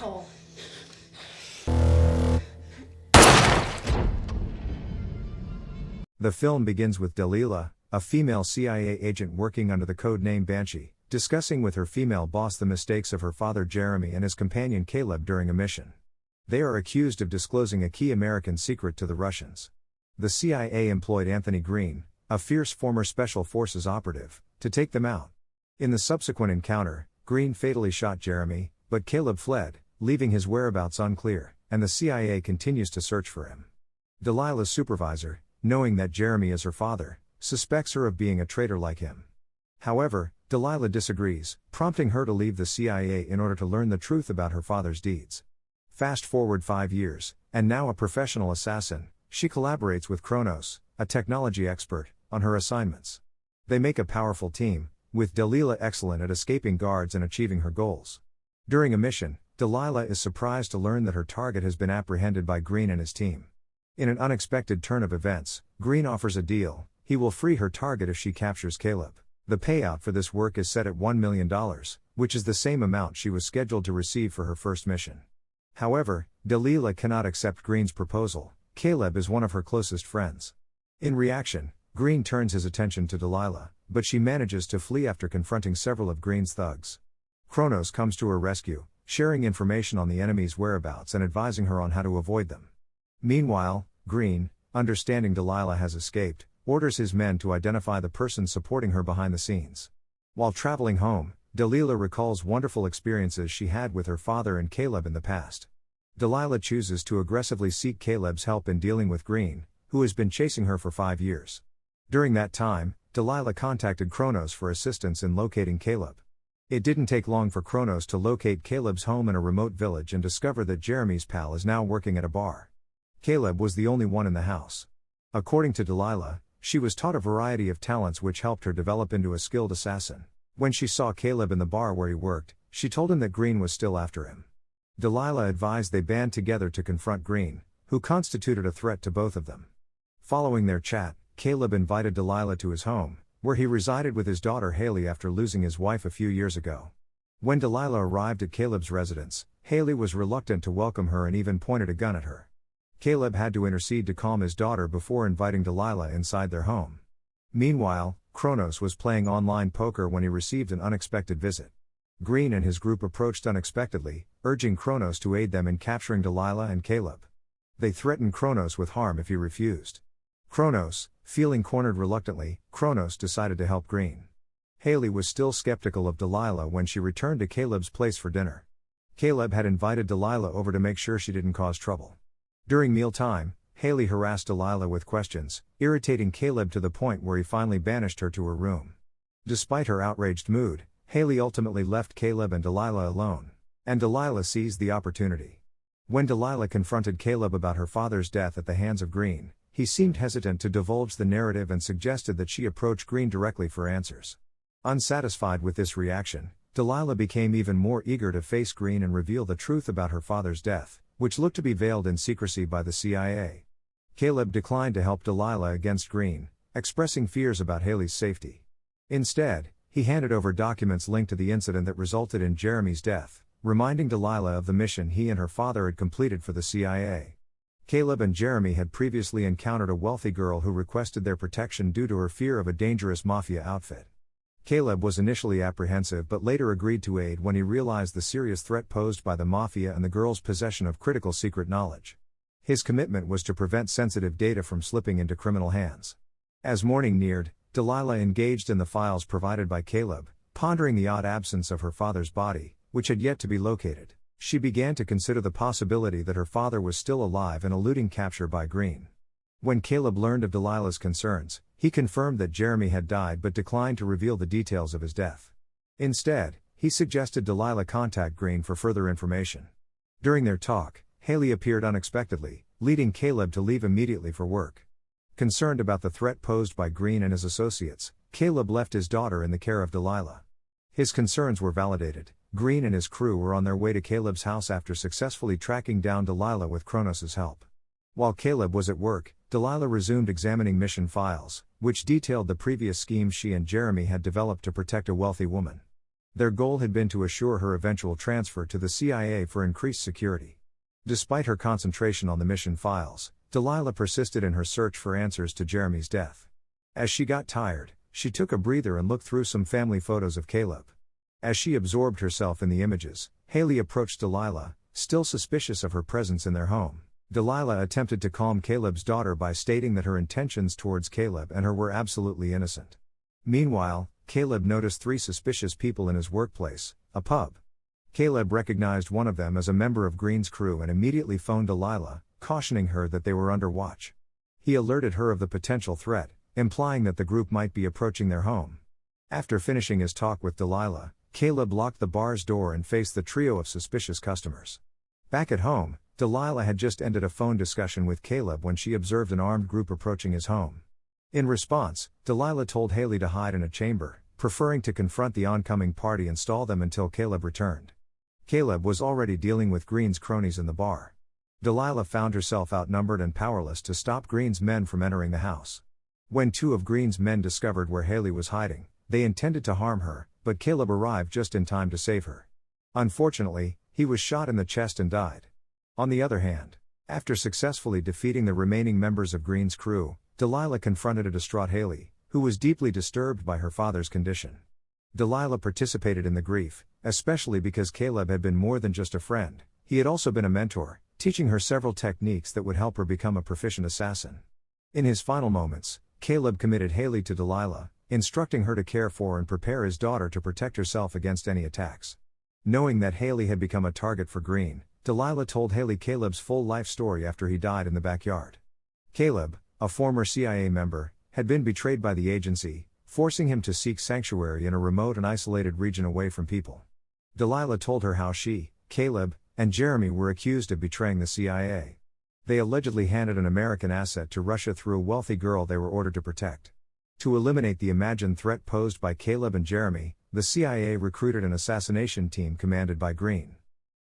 asshole. The film begins with Delilah, a female CIA agent working under the code name Banshee, discussing with her female boss the mistakes of her father Jeremy and his companion Caleb during a mission. They are accused of disclosing a key American secret to the Russians. The CIA employed Anthony Green, a fierce former Special Forces operative, to take them out. In the subsequent encounter, Green fatally shot Jeremy, but Caleb fled, leaving his whereabouts unclear, and the CIA continues to search for him. Delilah's supervisor, knowing that Jeremy is her father, suspects her of being a traitor like him. However, Delilah disagrees, prompting her to leave the CIA in order to learn the truth about her father's deeds. Fast forward 5 years, and now a professional assassin, she collaborates with Kronos, a technology expert, on her assignments. They make a powerful team, with Delilah excellent at escaping guards and achieving her goals. During a mission, Delilah is surprised to learn that her target has been apprehended by Green and his team. In an unexpected turn of events, Green offers a deal: he will free her target if she captures Caleb. The payout for this work is set at $1 million, which is the same amount she was scheduled to receive for her first mission. However, Delilah cannot accept Green's proposal. Caleb is one of her closest friends. In reaction, Green turns his attention to Delilah, but she manages to flee after confronting several of Green's thugs. Kronos comes to her rescue, sharing information on the enemy's whereabouts and advising her on how to avoid them. Meanwhile, Green, understanding Delilah has escaped, orders his men to identify the person supporting her behind the scenes. While traveling home, Delilah recalls wonderful experiences she had with her father and Caleb in the past. Delilah chooses to aggressively seek Caleb's help in dealing with Green, who has been chasing her for 5 years. During that time, Delilah contacted Kronos for assistance in locating Caleb. It didn't take long for Kronos to locate Caleb's home in a remote village and discover that Jeremy's pal is now working at a bar. Caleb was the only one in the house. According to Delilah, she was taught a variety of talents which helped her develop into a skilled assassin. When she saw Caleb in the bar where he worked, she told him that Green was still after him. Delilah advised they band together to confront Green, who constituted a threat to both of them. Following their chat, Caleb invited Delilah to his home, where he resided with his daughter Haley after losing his wife a few years ago. When Delilah arrived at Caleb's residence, Haley was reluctant to welcome her and even pointed a gun at her. Caleb had to intercede to calm his daughter before inviting Delilah inside their home. Meanwhile, Kronos was playing online poker when he received an unexpected visit. Green and his group approached unexpectedly, urging Kronos to aid them in capturing Delilah and Caleb. They threatened Kronos with harm if he refused. Kronos, feeling cornered reluctantly, Kronos decided to help Green. Haley was still skeptical of Delilah when she returned to Caleb's place for dinner. Caleb had invited Delilah over to make sure she didn't cause trouble. During mealtime, Haley harassed Delilah with questions, irritating Caleb to the point where he finally banished her to her room. Despite her outraged mood, Haley ultimately left Caleb and Delilah alone, and Delilah seized the opportunity. When Delilah confronted Caleb about her father's death at the hands of Green, he seemed hesitant to divulge the narrative and suggested that she approach Green directly for answers. Unsatisfied with this reaction, Delilah became even more eager to face Green and reveal the truth about her father's death, which looked to be veiled in secrecy by the CIA. Caleb declined to help Delilah against Green, expressing fears about Haley's safety. Instead, he handed over documents linked to the incident that resulted in Jeremy's death, reminding Delilah of the mission he and her father had completed for the CIA. Caleb and Jeremy had previously encountered a wealthy girl who requested their protection due to her fear of a dangerous mafia outfit. Caleb was initially apprehensive but later agreed to aid when he realized the serious threat posed by the mafia and the girl's possession of critical secret knowledge. His commitment was to prevent sensitive data from slipping into criminal hands. As morning neared, Delilah engaged in the files provided by Caleb, pondering the odd absence of her father's body, which had yet to be located. She began to consider the possibility that her father was still alive and eluding capture by Green. When Caleb learned of Delilah's concerns, he confirmed that Jeremy had died but declined to reveal the details of his death. Instead, he suggested Delilah contact Green for further information. During their talk, Haley appeared unexpectedly, leading Caleb to leave immediately for work. Concerned about the threat posed by Green and his associates, Caleb left his daughter in the care of Delilah. His concerns were validated. Green and his crew were on their way to Caleb's house after successfully tracking down Delilah with Kronos' help. While Caleb was at work, Delilah resumed examining mission files, which detailed the previous schemes she and Jeremy had developed to protect a wealthy woman. Their goal had been to assure her eventual transfer to the CIA for increased security. Despite her concentration on the mission files, Delilah persisted in her search for answers to Jeremy's death. As she got tired, she took a breather and looked through some family photos of Caleb. As she absorbed herself in the images, Haley approached Delilah, still suspicious of her presence in their home. Delilah attempted to calm Caleb's daughter by stating that her intentions towards Caleb and her were absolutely innocent. Meanwhile, Caleb noticed 3 suspicious people in his workplace, a pub. Caleb recognized one of them as a member of Green's crew and immediately phoned Delilah, cautioning her that they were under watch. He alerted her of the potential threat, implying that the group might be approaching their home. After finishing his talk with Delilah, Caleb locked the bar's door and faced the trio of suspicious customers. Back at home, Delilah had just ended a phone discussion with Caleb when she observed an armed group approaching his home. In response, Delilah told Haley to hide in a chamber, preferring to confront the oncoming party and stall them until Caleb returned. Caleb was already dealing with Green's cronies in the bar. Delilah found herself outnumbered and powerless to stop Green's men from entering the house. When 2 of Green's men discovered where Haley was hiding, they intended to harm her, but Caleb arrived just in time to save her. Unfortunately, he was shot in the chest and died. On the other hand, after successfully defeating the remaining members of Green's crew, Delilah confronted a distraught Haley, who was deeply disturbed by her father's condition. Delilah participated in the grief, especially because Caleb had been more than just a friend, he had also been a mentor, teaching her several techniques that would help her become a proficient assassin. In his final moments, Caleb committed Haley to Delilah, instructing her to care for and prepare his daughter to protect herself against any attacks. Knowing that Haley had become a target for Green, Delilah told Haley Caleb's full life story after he died in the backyard. Caleb, a former CIA member, had been betrayed by the agency, forcing him to seek sanctuary in a remote and isolated region away from people. Delilah told her how she, Caleb, and Jeremy were accused of betraying the CIA. They allegedly handed an American asset to Russia through a wealthy girl they were ordered to protect. To eliminate the imagined threat posed by Caleb and Jeremy, the CIA recruited an assassination team commanded by Green.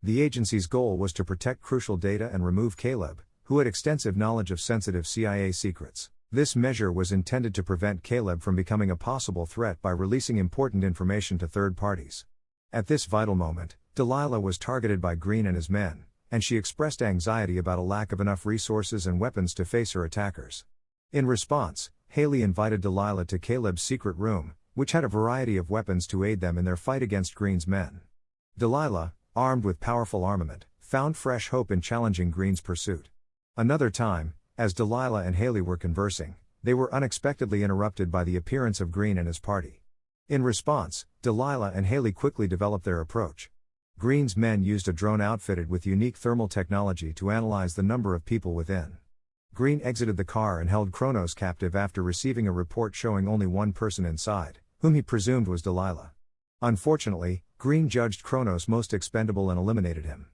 The agency's goal was to protect crucial data and remove Caleb, who had extensive knowledge of sensitive CIA secrets. This measure was intended to prevent Caleb from becoming a possible threat by releasing important information to third parties. At this vital moment, Delilah was targeted by Green and his men, and she expressed anxiety about a lack of enough resources and weapons to face her attackers. In response, Haley invited Delilah to Caleb's secret room, which had a variety of weapons to aid them in their fight against Green's men. Delilah, armed with powerful armament, found fresh hope in challenging Green's pursuit. Another time, as Delilah and Haley were conversing, they were unexpectedly interrupted by the appearance of Green and his party. In response, Delilah and Haley quickly developed their approach. Green's men used a drone outfitted with unique thermal technology to analyze the number of people within. Green exited the car and held Kronos captive after receiving a report showing only one person inside, whom he presumed was Delilah. Unfortunately, Green judged Kronos most expendable and eliminated him.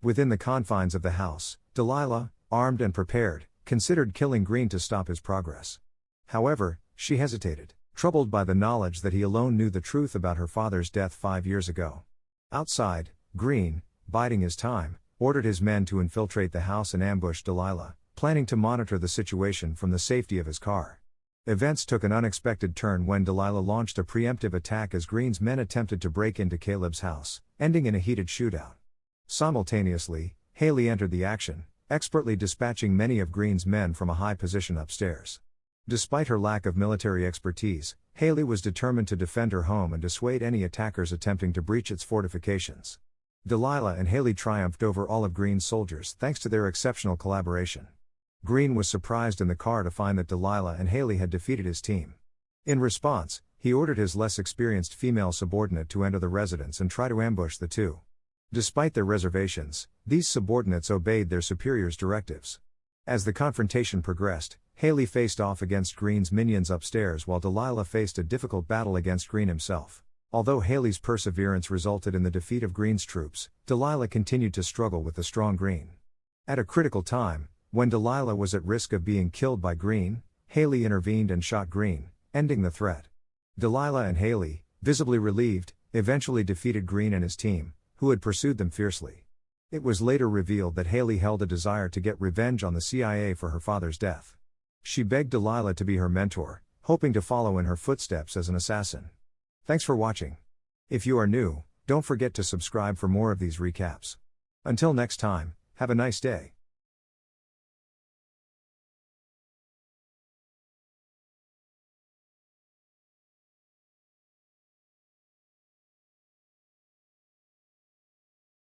Within the confines of the house, Delilah, armed and prepared, considered killing Green to stop his progress. However, she hesitated, troubled by the knowledge that he alone knew the truth about her father's death 5 years ago. Outside, Green, biding his time, ordered his men to infiltrate the house and ambush Delilah, planning to monitor the situation from the safety of his car. Events took an unexpected turn when Delilah launched a preemptive attack as Green's men attempted to break into Caleb's house, ending in a heated shootout. Simultaneously, Haley entered the action, expertly dispatching many of Green's men from a high position upstairs. Despite her lack of military expertise, Haley was determined to defend her home and dissuade any attackers attempting to breach its fortifications. Delilah and Haley triumphed over all of Green's soldiers thanks to their exceptional collaboration. Green was surprised in the car to find that Delilah and Haley had defeated his team. In response, he ordered his less experienced female subordinate to enter the residence and try to ambush the two. Despite their reservations, these subordinates obeyed their superiors' directives. As the confrontation progressed, Haley faced off against Green's minions upstairs while Delilah faced a difficult battle against Green himself. Although Haley's perseverance resulted in the defeat of Green's troops, Delilah continued to struggle with the strong Green. At a critical time, when Delilah was at risk of being killed by Green, Haley intervened and shot Green, ending the threat. Delilah and Haley, visibly relieved, eventually defeated Green and his team, who had pursued them fiercely. It was later revealed that Haley held a desire to get revenge on the CIA for her father's death. She begged Delilah to be her mentor, hoping to follow in her footsteps as an assassin. Thanks for watching. If you are new, don't forget to subscribe for more of these recaps. Until next time, have a nice day.